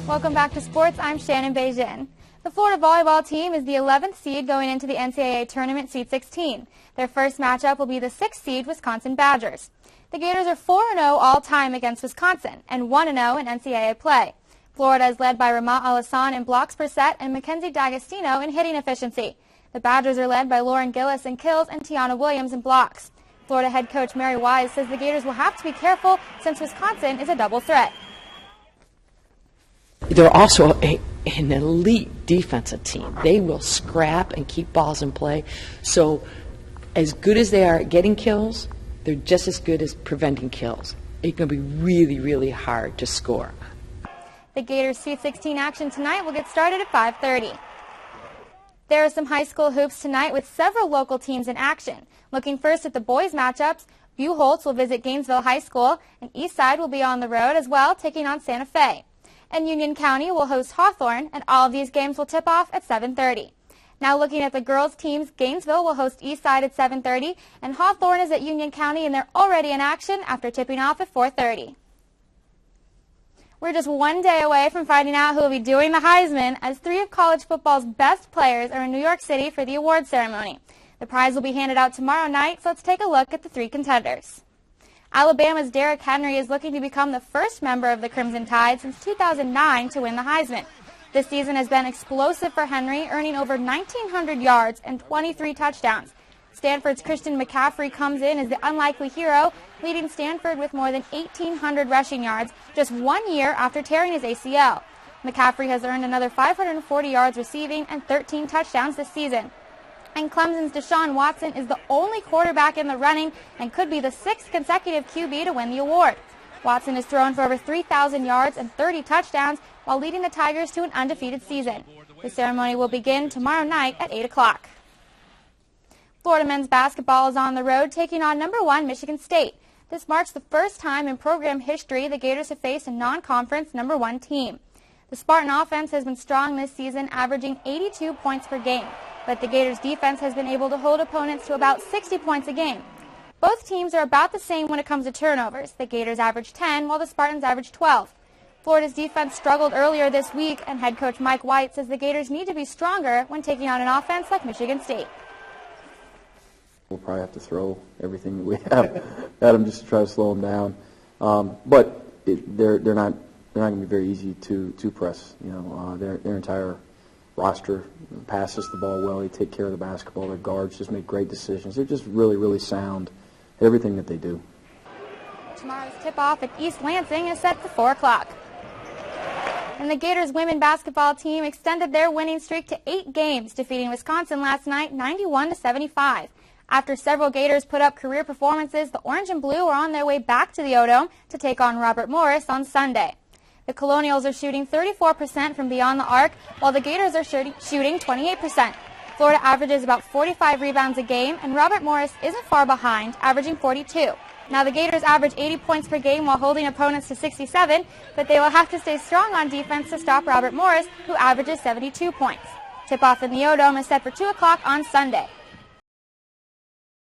Welcome back to sports. I'm Shannon Begin. The Florida volleyball team is the 11th seed going into the NCAA tournament Sweet 16. Their first matchup will be the 6th seed Wisconsin Badgers. The Gators are 4-0 all-time against Wisconsin and 1-0 in NCAA play. Florida is led by Ramat Alassan in blocks per set and Mackenzie D'Agostino in hitting efficiency. The Badgers are led by Lauren Gillis in kills and Tiana Williams in blocks. Florida head coach Mary Wise says the Gators will have to be careful since Wisconsin is a double threat. They're also an elite defensive team. They will scrap and keep balls in play. So as good as they are at getting kills, they're just as good as preventing kills. It's going to be really, really hard to score. The Gators Sweet 16 action tonight will get started at 5:30. There are some high school hoops tonight with several local teams in action. Looking first at the boys matchups, Buchholz will visit Gainesville High School, and Eastside will be on the road as well, taking on Santa Fe. And Union County will host Hawthorne, and all of these games will tip off at 7:30. Now looking at the girls' teams, Gainesville will host Eastside at 7:30, and Hawthorne is at Union County, and they're already in action after tipping off at 4:30. We're just one day away from finding out who will be doing the Heisman, as 3 of college football's best players are in New York City for the award ceremony. The prize will be handed out tomorrow night, so let's take a look at the 3 contenders. Alabama's Derrick Henry is looking to become the first member of the Crimson Tide since 2009 to win the Heisman. This season has been explosive for Henry, earning over 1,900 yards and 23 touchdowns. Stanford's Christian McCaffrey comes in as the unlikely hero, leading Stanford with more than 1,800 rushing yards just 1 year after tearing his ACL. McCaffrey has earned another 540 yards receiving and 13 touchdowns this season. And Clemson's Deshaun Watson is the only quarterback in the running and could be the 6th consecutive QB to win the award. Watson has thrown for over 3,000 yards and 30 touchdowns while leading the Tigers to an undefeated season. The ceremony will begin tomorrow night at 8 o'clock. Florida men's basketball is on the road taking on number 1 Michigan State. This marks the first time in program history the Gators have faced a non-conference number 1 team. The Spartan offense has been strong this season, averaging 82 points per game. But the Gators' defense has been able to hold opponents to about 60 points a game. Both teams are about the same when it comes to turnovers. The Gators average 10, while the Spartans average 12. Florida's defense struggled earlier this week, and head coach Mike White says the Gators need to be stronger when taking on an offense like Michigan State. We'll probably have to throw everything that we have at them just to try to slow them down. But they're not going to be very easy to press. You know, their entire roster passes the ball well. They take care of the basketball. Their guards just make great decisions. They're just really, really sound at everything that they do. Tomorrow's tip-off at East Lansing is set for 4 o'clock. And the Gators women basketball team extended their winning streak to 8 games, defeating Wisconsin last night 91-75. After several Gators put up career performances, the Orange and Blue are on their way back to the O-Dome to take on Robert Morris on Sunday. The Colonials are shooting 34% from beyond the arc, while the Gators are shooting 28%. Florida averages about 45 rebounds a game, and Robert Morris isn't far behind, averaging 42. Now, the Gators average 80 points per game while holding opponents to 67, but they will have to stay strong on defense to stop Robert Morris, who averages 72 points. Tip-off in the O-Dome is set for 2 o'clock on Sunday.